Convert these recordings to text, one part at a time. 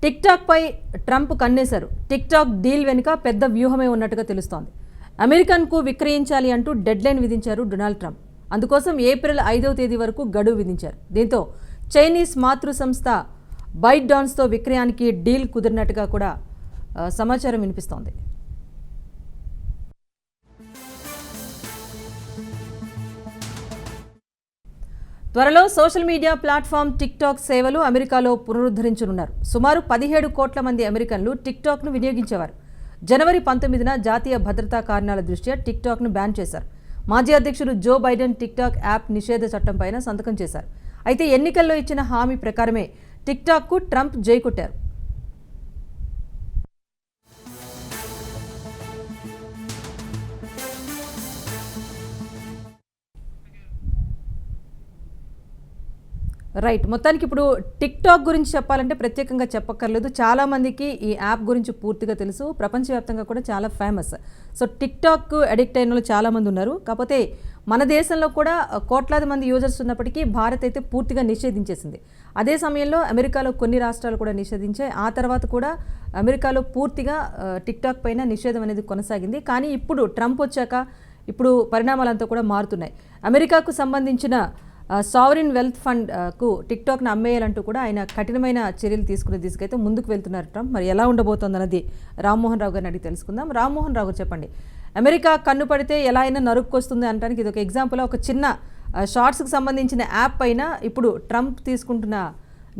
Tick talk పై Trump కన్నేశారు. Tick talk deal వెనుక పెద్ద వ్యూహమే ఉన్నట్టుగా తెలుస్తోంది. అమెరికన్కు విక్రయించాలి అంటూ డెడ్లైన్ విధించారు డొనాల్డ్ ట్రంప్. అందుకోసం ఏప్రిల్ 5వ తేదీ వరకు గడువు విధించారు. దీంతో చైనీస్ మాతృ సంస్థ బైట్డాన్స్తో విక్రయానికి డీల్ కుదిరినట్టుగా కూడా సమాచారం వినిపిస్తోంది. త్వరలో social media platform tick talk సేవలు అమెరికాలో పునరుద్ధరించనున్నారు. సుమారు 17 కోట్ల మంది అమెరికన్లు టిక్ టాక్ను వినియోగించేవారు. జనవరి 19న జాతీయ భద్రతా కారణాల దృష్ట్యా టిక్ టాక్ను బ్యాన్ చేశారు. మాజీ అధ్యక్షుడు Joe Biden TikTok app నిషేధ చట్టంపైన సంతకం చేశారు. అయితే ఎన్నికల్లో ఇచ్చిన హామీ ప్రకారమే టిక్ టాక్కు ట్రంప్ జై కొట్టారు. రైట్, మొత్తానికి ఇప్పుడు టిక్ టాక్ గురించి చెప్పాలంటే ప్రత్యేకంగా చెప్పక్కర్లేదు. చాలామందికి ఈ యాప్ గురించి పూర్తిగా తెలుసు. ప్రపంచవ్యాప్తంగా కూడా చాలా famous. So tick talk addict అయిన వాళ్ళు చాలామంది ఉన్నారు. కాకపోతే మన దేశంలో కూడా కోట్లాది మంది యూజర్స్ ఉన్నప్పటికీ భారత్ అయితే పూర్తిగా నిషేధించేసింది. అదే సమయంలో అమెరికాలో కొన్ని రాష్ట్రాలు కూడా నిషేధించాయి. ఆ తర్వాత కూడా అమెరికాలో పూర్తిగా టిక్ టాక్ పైన నిషేధం అనేది కొనసాగింది. కానీ ఇప్పుడు ట్రంప్ వచ్చాక ఇప్పుడు పరిణామాలంతా కూడా మారుతున్నాయి. అమెరికాకు సంబంధించిన సావరిన్ వెల్త్ ఫండ్కు టిక్ టాక్ను అమ్మేయాలంటూ కూడా ఆయన కఠినమైన చర్యలు తీసుకునే దిశకైతే ముందుకు వెళ్తున్నారు ట్రంప్. మరి ఎలా ఉండబోతోంది అన్నది రామ్మోహన్ రావు గారిని అడిగి తెలుసుకుందాం. రామ్మోహన్ రావు గారు చెప్పండి, అమెరికా కన్ను పడితే ఎలా అయినా నరుక్కొస్తుంది అనడానికి ఇది ఒక ఎగ్జాంపుల్. ఒక చిన్న షార్ట్స్కి సంబంధించిన యాప్ పైన ఇప్పుడు ట్రంప్ తీసుకుంటున్న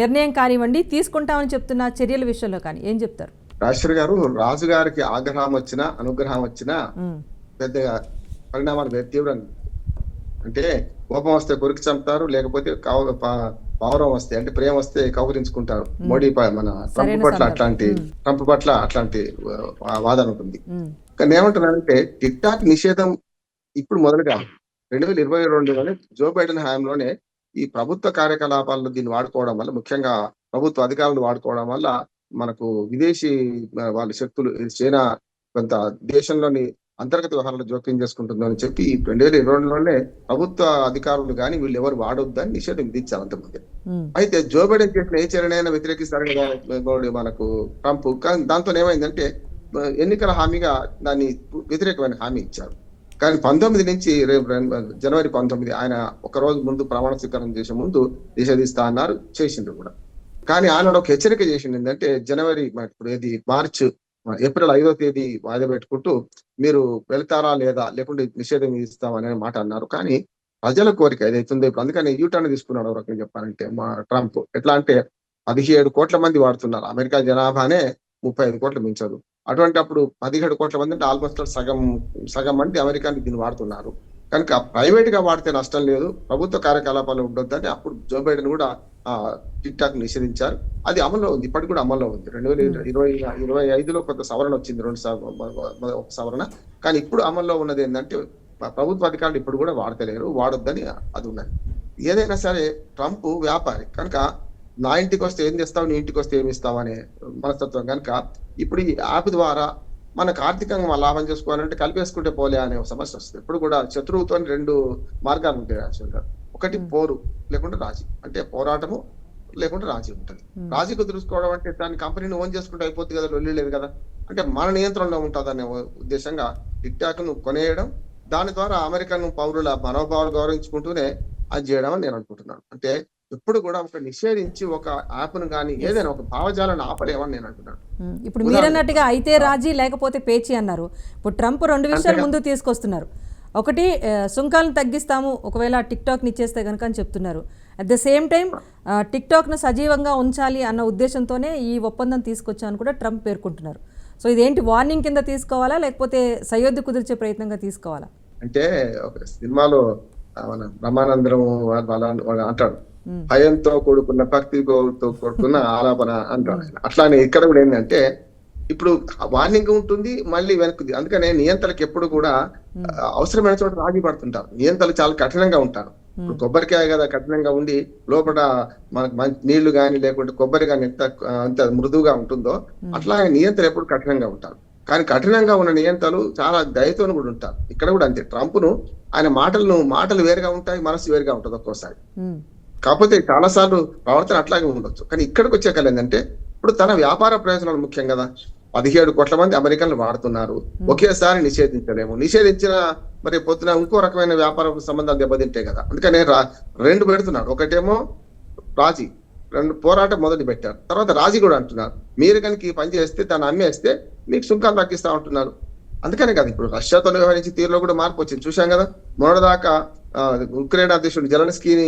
నిర్ణయం కానివ్వండి, తీసుకుంటామని చెప్తున్న చర్యల విషయంలో కానీ ఏం చెప్తారు? రాజేశ్వరి గారు, రాజుగారికి ఆగ్రహం వచ్చినా అనుగ్రహం వచ్చినా పెద్దగా పరిణామాలు తీవ్రంగా, అంటే కోపం వస్తే కొరికి చంపుతారు, లేకపోతే పౌరం వస్తే అంటే ప్రేమ వస్తే కౌగులించుకుంటారు. మోడీ మన ట్రంప్ పట్ల అట్లాంటి వాదన ఉంటుంది. కానీ ఏమంటున్నారంటే టిక్ టాక్ నిషేధం ఇప్పుడు మొదలు కాదు, 2022లోనే జో బైడెన్ హయాంలోనే ఈ ప్రభుత్వ కార్యకలాపాల్లో దీన్ని వాడుకోవడం వల్ల, ముఖ్యంగా ప్రభుత్వ అధికారులు వాడుకోవడం వల్ల మనకు విదేశీ వాళ్ళ శక్తులు, చైనా కొంత దేశంలోని అంతర్గత వ్యవహారాలు జోక్యం చేసుకుంటుందని చెప్పి 2022లోనే ప్రభుత్వ అధికారులు కానీ వీళ్ళు ఎవరు వాడొద్దని నిషేధం విధించారు అంతకుముందే. అయితే జో బైడెన్ చేసిన ఏ చర్యనైనా వ్యతిరేకిస్తారు కదా మనకు ట్రంప్. కానీ దాంతో ఏమైందంటే ఎన్నికల హామీగా దాన్ని వ్యతిరేకమైన హామీ ఇచ్చారు. కానీ 19 నుంచి జనవరి 19 ఆయన ఒక రోజు ముందు ప్రమాణ స్వీకారం చేసే ముందు నిషేధిస్తా అన్నారు, చేసిండ్రు కూడా. కానీ ఆయన ఒక హెచ్చరిక చేసింది ఏంటంటే ఏప్రిల్ 5వ తేదీ వాయిదా పెట్టుకుంటూ మీరు వెళ్తారా లేదా, లేకుంటే నిషేధం విధిస్తామనే మాట అన్నారు. కానీ ప్రజల కోరిక ఏదైతుందో ఇప్పుడు, అందుకని యూటర్న్ తీసుకున్నాడు. ఒక రకంగా చెప్పాలంటే మా ట్రంప్ ఎట్లా అంటే 17 కోట్ల మంది వాడుతున్నారు. అమెరికా జనాభానే 35 కోట్లు మించదు. అటువంటి అప్పుడు 17 కోట్ల మంది అంటే ఆల్మోస్ట్ సగం మంది అమెరికాని దీన్ని వాడుతున్నారు. కనుక ప్రైవేట్ గా వాడితే నష్టం లేదు, ప్రభుత్వ కార్యకలాపాలు ఉండొద్దని అప్పుడు జో బైడెన్ కూడా టిక్ టాక్ నిషేధించారు. అది అమల్లో ఉంది, ఇప్పటికి కూడా అమల్లో ఉంది. 2025లో కొంత సవరణ వచ్చింది, ఒక సవరణ. కానీ ఇప్పుడు అమల్లో ఉన్నది ఏంటంటే ప్రభుత్వ అధికారులు ఇప్పుడు కూడా వాడతలేరు, వాడొద్దని అది ఉన్నది. ఏదైనా సరే ట్రంప్ వ్యాపారి కనుక నా ఇంటికి వస్తే ఏం చేస్తావు, నీ ఇంటికి వస్తే ఏమి ఇస్తావు అనే మనస్తత్వం కనుక ఇప్పుడు ఈ యాప్ ద్వారా మనకు ఆర్థికంగా లాభం చేసుకోవాలంటే కలిపేసుకుంటే పోలే అనే సమస్య వస్తుంది. ఇప్పుడు కూడా శత్రువుతో 2 మార్గాలు ఉంటాయి యాక్చువల్గా. ఒకటి పోరు, లేకుంటే రాజీ. అంటే పోరాటము లేకుంటే రాజీ ఉంటుంది. రాజీ కుదుర్చుకోవడం అంటే దాని కంపెనీని ఓన్ చేసుకుంటే అయిపోతుంది కదా, లొల్లి లేదు కదా. అంటే మన నియంత్రణలో ఉంటుంది అనే ఉద్దేశంగా టిక్ టాక్ ను కొనేయడం, దాని ద్వారా అమెరికన్ పౌరుల మనోభావాలు గౌరవించుకుంటూనే అది చేయడం అని నేను అనుకుంటున్నాను. అంటే ఎప్పుడు కూడా ఒక నిషేధించి ఒక యాప్ను కానీ ఏదైనా ఒక భావజాలను ఆపలేమని నేను అంటున్నాను. ఇప్పుడు మీరన్నట్టుగా అయితే రాజీ లేకపోతే పేచి అన్నారు. ఇప్పుడు ట్రంప్ 2 విషయాలు ముందు తీసుకొస్తున్నారు. ఒకటి, సుంకాలను తగ్గిస్తాము ఒకవేళ టిక్ టాక్ని ఇచ్చేస్తే కనుక అని చెప్తున్నారు. At the same time tick టాక్ను సజీవంగా ఉంచాలి అన్న ఉద్దేశంతోనే ఈ ఒప్పందం తీసుకొచ్చామని కూడా ట్రంప్ పేర్కొంటున్నారు. సో ఇదేంటి, వార్నింగ్ కింద తీసుకోవాలా లేకపోతే సయోధ్య కుదిర్చే ప్రయత్నంగా తీసుకోవాలా? అంటే ఒక సినిమాలో మన బ్రహ్మానందరం వాళ్ళు అంటాడు, భయంతో కూడుకున్న భక్తితో కూడుకున్న ఆలాపన అంటాడు. అట్లానే ఇక్కడ కూడా ఏంటంటే ఇప్పుడు వార్నింగ్ ఉంటుంది, మళ్ళీ వెనక్కి. అందుకనే నియంత్రణకి ఎప్పుడు కూడా అవసరమైన చోట రాజీ పడుతుంటారు. నియంత్రణలు చాలా కఠినంగా ఉంటారు. ఇప్పుడు కొబ్బరికాయ కదా కఠినంగా ఉండి లోపల మనకు నీళ్లు కానీ లేకుంటే కొబ్బరి కానీ ఎంత మృదువుగా ఉంటుందో అట్లాగే నియంత్రణ ఎప్పుడు కఠినంగా ఉంటారు. కానీ కఠినంగా ఉన్న నియంత్రణలు చాలా దయతో కూడా ఉంటారు. ఇక్కడ కూడా అంతే. ట్రంప్ను ఆయన మాటలు వేరుగా ఉంటాయి, మనసు వేరుగా ఉంటుంది ఒక్కోసారి. కాకపోతే చాలా సార్లు ప్రవర్తన అట్లాగే ఉండొచ్చు. కానీ ఇక్కడికి వచ్చే ఏంటంటే ఇప్పుడు తన వ్యాపార ప్రయోజనాలు ముఖ్యం కదా. 17 కోట్ల మంది అమెరికన్లు వాడుతున్నారు. ఒకేసారి నిషేధించలేము. నిషేధించిన మరి పొద్దున ఇంకో రకమైన వ్యాపార సంబంధాలు దెబ్బతింటాయి కదా. అందుకనే రెండు పెడుతున్నారు. ఒకటేమో రాజీ, రెండు పోరాటం మొదలు పెట్టారు. తర్వాత రాజీ కూడా అంటున్నారు, మీరు కనుక ఈ పని చేస్తే దాన్ని అమ్మేస్తే మీకు సుంకాలు తగ్గిస్తా ఉంటున్నారు. అందుకనే కదా ఇప్పుడు రష్యాతో వ్యవహరించి తీరులో కూడా మార్పు వచ్చింది. చూశాం కదా, మొన్నటిదాకా ఉక్రెయిన్ అధ్యక్షుడు జెలెన్స్కీని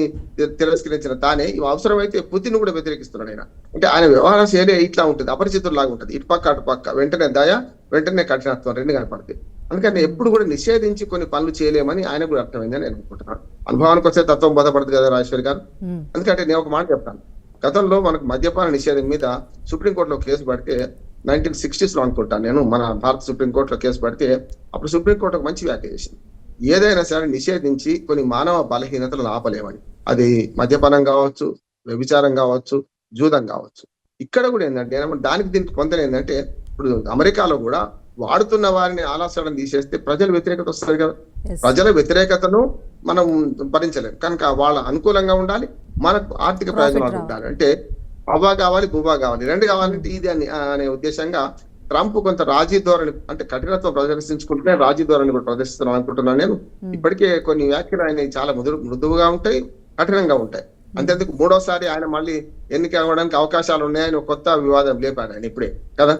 తిరస్కరించిన తానే అవసరమైతే పుతిన్ కూడా వ్యతిరేకిస్తున్నాడు ఆయన. అంటే ఆయన వ్యవహార శైలి ఇట్లా ఉంటుంది, అపరిచితుల్లాగా ఉంటుంది. ఇటు పక్క అటు పక్క, వెంటనే దయ, వెంటనే కఠినత్వం రెండు కనపడతాయి. అందుకని ఎప్పుడు కూడా నిషేధించి కొన్ని పనులు చేయలేమని ఆయన కూడా అర్థమైందని నేను అనుకుంటున్నాను. అనుభవానికి వచ్చే తత్వం బోధపడుతుంది కదా రాజేశ్వరి గారు. ఎందుకంటే నేను ఒక మాట చెప్తాను, గతంలో మనకు మద్యపాన నిషేధం మీద సుప్రీంకోర్టులో కేసు పడితే 1960s లో అనుకుంటాను నేను, మన భారత సుప్రీంకోర్టులో కేసు పడితే అప్పుడు సుప్రీంకోర్టు ఒక మంచి వ్యాఖ్య చేసింది, ఏదైనా సరే నిషేధించి కొన్ని మానవ బలహీనతలను ఆపలేమని. అది మద్యపానం కావచ్చు, వ్యభిచారం కావచ్చు, జూదం కావచ్చు. ఇక్కడ కూడా ఏంటంటే దానికి దీనికి పొందడం ఏంటంటే, ఇప్పుడు అమెరికాలో కూడా వాడుతున్న వారిని ఆలాసడం తీసేస్తే ప్రజల వ్యతిరేకత వస్తుంది కదా. ప్రజల వ్యతిరేకతను మనం భరించలేం కనుక వాళ్ళ అనుకూలంగా ఉండాలి, మనకు ఆర్థిక ప్రయోజనాలు ఉండాలి. అంటే అవ్వా కావాలి, బువ్వా కావాలి, రెండు కావాలంటే ఇది అనే ఉద్దేశంగా ట్రంప్ కొంత రాజీ ధోరణి, అంటే కఠినత్వం ప్రదర్శించుకుంటూనే రాజీ ధోరణి కూడా ప్రదర్శిస్తున్నాం అనుకుంటున్నాను నేను. ఇప్పటికే కొన్ని వ్యాఖ్యలు ఆయన చాలా మృదువుగా ఉంటాయి, కఠినంగా ఉంటాయి. అంతేందుకు మూడోసారి ఆయన మళ్ళీ ఎన్నిక అవ్వడానికి అవకాశాలు ఉన్నాయని కొత్త వివాదం లేపాడు ఆయన ఇప్పుడే కదా.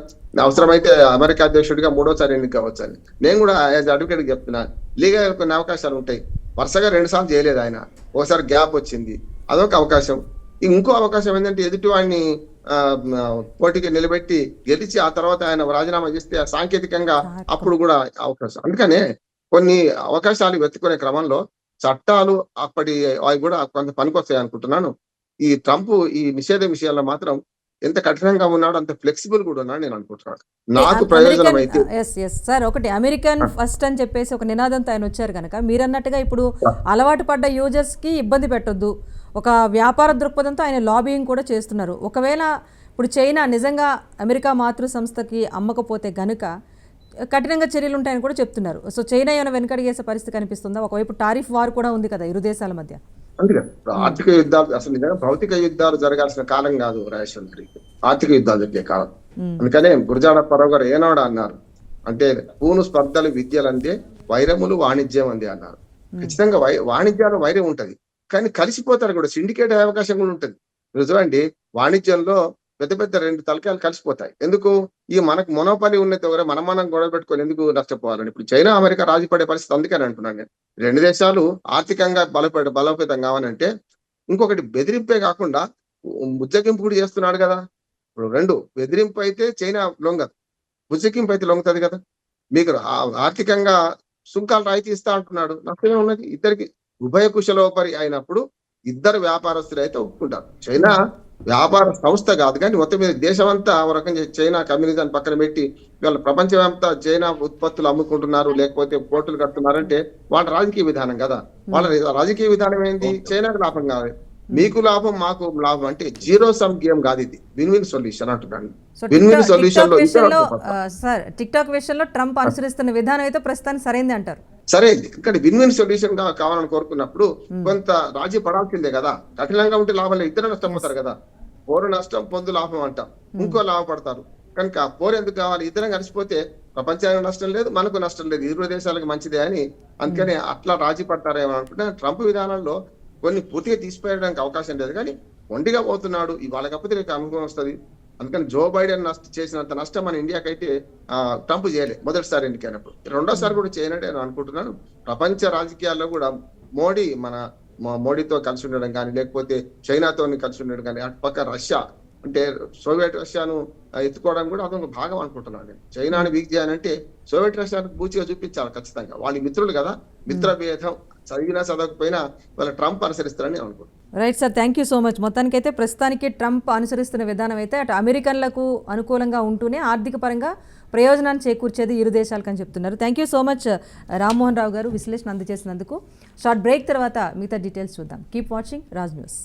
అవసరమైతే అమెరికా అధ్యక్షుడిగా మూడోసారి ఎన్నిక అవ్వచ్చు అని నేను కూడా యాజ్ అడ్వకేట్ చెప్తున్నా. లీగల్ కొన్ని అవకాశాలు ఉంటాయి. వరుసగా 2 సార్లు చేయలేదు ఆయన, ఒకసారి గ్యాప్ వచ్చింది, అదొక అవకాశం. ఇంకో అవకాశం ఏంటంటే ఎదుటి వాడిని పోటీకి నిలబెట్టి గెలిచి ఆ తర్వాత ఆయన రాజీనామా చేస్తే సాంకేతికంగా అప్పుడు కూడా అవకాశం. అందుకనే కొన్ని అవకాశాలు వెతుకునే క్రమంలో చట్టాలు అప్పటి అవి కూడా కొంత పనికొస్తాయి అనుకుంటున్నాను. ఈ ట్రంప్ ఈ నిషేధ విషయాల్లో మాత్రం ఎంత కఠినంగా ఉన్నాడో అంత ఫ్లెక్సిబుల్ కూడా ఉన్నాడు నేను అనుకుంటున్నాను. నాకు ప్రయోజనం అయితే సార్ ఒకటి అమెరికన్ ఫస్ట్ అని చెప్పేసి ఒక నినాదంతో ఆయన వచ్చారు కనుక మీరు అన్నట్టుగా ఇప్పుడు అలవాటు పడ్డ యూజర్స్ కి ఇబ్బంది పెట్టొద్దు, ఒక వ్యాపార దృక్పథంతో ఆయన లాబింగ్ కూడా చేస్తున్నారు. ఒకవేళ ఇప్పుడు చైనా నిజంగా అమెరికా మాతృ సంస్థకి అమ్మకపోతే గనుక కఠినంగా చర్యలు ఉంటాయని కూడా చెప్తున్నారు. సో చైనా ఏమైనా వెనకడిగేసే పరిస్థితి కనిపిస్తుందా? ఒకవైపు టారిఫ్ వార్ కూడా ఉంది కదా ఇరు దేశాల మధ్య. అందుకని ఆర్థిక యుద్ధాలు అసలు నిజంగా భౌతిక యుద్ధాలు జరగాల్సిన కాలం కాదు రాజేశ్వరి, ఆర్థిక యుద్ధాలు జరిగే కాలం. అందుకనే గురజాడ పరవ్ గారు ఏనాడు అన్నారు అంటే, పూను స్పర్ధలు విద్యలందే వైరములు వాణిజ్యం అంది అన్నారు. ఖచ్చితంగా వాణిజ్యాలు వైరం ఉంటది, కానీ కలిసిపోతారు కూడా, సిండికేట్ అయ్యే అవకాశం కూడా ఉంటుంది. చూడండి, వాణిజ్యంలో పెద్ద పెద్ద 2 తలకాయలు కలిసిపోతాయి. ఎందుకు? ఈ మనకు మొనోపలి ఉన్నది ఎవరో మనం గొడవ పెట్టుకొని ఎందుకు నష్టపోవాలని. ఇప్పుడు చైనా అమెరికా రాజీ పడే పరిస్థితి అందుకని అంటున్నాను నేను. 2 దేశాలు ఆర్థికంగా బలోపేతం కావాలంటే ఇంకొకటి బెదిరింపే కాకుండా బుజ్జగింపు కూడా చేస్తున్నాడు కదా. ఇప్పుడు 2 బెదిరింపు అయితే చైనా లొంగదు, బుజ్జగింపు అయితే లొంగుతుంది కదా. మీకు ఆర్థికంగా సుంకాలు రాయితీ ఇస్తా అంటున్నాడు, నష్టమే ఉన్నది. ఇద్దరికి ఉభయ కుశలోపరి అయినప్పుడు ఇద్దరు వ్యాపారస్తులు అయితే ఒప్పుకుంటారు. చైనా వ్యాపార సంస్థ కాదు, కానీ మొత్తం మీద దేశం అంతా ఒక రకంగా చైనా కమ్యూనిజం పక్కన పెట్టి వీళ్ళ ప్రపంచమంతా చైనా ఉత్పత్తులు అమ్ముకుంటున్నారు, లేకపోతే పోర్టులు కడుతున్నారంటే వాళ్ళ రాజకీయ విధానం కదా. వాళ్ళ రాజకీయ విధానం ఏంటి? చైనాకు లాభం కావాలి, మీకు లాభం మాకు లాభం. అంటే జీరో సమ్ గేమ్ కాదు, ఇది విన్ విన్ సొల్యూషన్ అంటున్నాను. విన్ విన్ సొల్యూషన్ లో సార్ టిక్టాక్ విషయంలో ట్రంప్ అనుసరిస్తున్న విధానం అయితే ప్రస్తుతానికి సరైంది అంటారు. సరైంది, ఇక్కడ విన్ విన్ సొల్యూషన్ కావాలని కోరుకున్నప్పుడు కొంత రాజీ పడాల్సిందే కదా. కఠినంగా ఉంటే లాభం లేదు, ఇద్దరు నష్టపోతారు కదా. పోరు నష్టం, పొందు లాభం అంటాం, ఇంకో లాభపడతారు. కనుక పోరు ఎందుకు కావాలి? ఇద్దరం కలిసిపోతే ప్రపంచానికి నష్టం లేదు, మనకు నష్టం లేదు, ఇరు దేశాలకు మంచిదే అని. అందుకని అట్లా రాజీ పడతారేమో అనుకుంటే ట్రంప్ విధానంలో కొన్ని పూర్తిగా తీసిపోయడానికి అవకాశం లేదు, కానీ ఒంటిగా పోతున్నాడు. ఇవాళ కాకపోతే రేపు అనుభవం వస్తుంది. అందుకని జో బైడెన్ చేసినంత నష్టం మన ఇండియాకైతే ట్రంప్ చేయలేదు మొదటిసారి ఎన్నికైనప్పుడు. రెండోసారి కూడా చేయనట్టు నేను అనుకుంటున్నాను. ప్రపంచ రాజకీయాల్లో కూడా మోడీతో కలిసి ఉండడం కానీ, లేకపోతే చైనాతో కలిసి ఉండడం కానీ, అటు పక్క రష్యా అంటే సోవియట్ రష్యాను ఎత్తుకోవడం కూడా అదొక భాగం అనుకుంటున్నాను నేను. చైనాని వీక్ చేయాలంటే సోవియట్ రష్యాను పూర్తిగా చూపించాలి ఖచ్చితంగా. వాళ్ళ మిత్రులు కదా, మిత్ర భేదం చదివినా చదవకపోయినా వాళ్ళ ట్రంప్ అనుసరిస్తారని నేను అనుకుంటున్నాను. Right sir, thank you so much. మొత్తానికైతే ప్రస్తుతానికి ట్రంప్ అనుసరిస్తున్న విధానం అయితే అటు అమెరికన్లకు అనుకూలంగా ఉంటూనే ఆర్థిక పరంగా ప్రయోజనాన్ని చేకూర్చేది ఇరు దేశాలకు అని చెప్తున్నారు. Thank you so much Rammohan Rao గారు విశ్లేషణ అందజేసినందుకు. షార్ట్ బ్రేక్ తర్వాత మిగతా డీటెయిల్స్ చూద్దాం. Keep watching Raj news.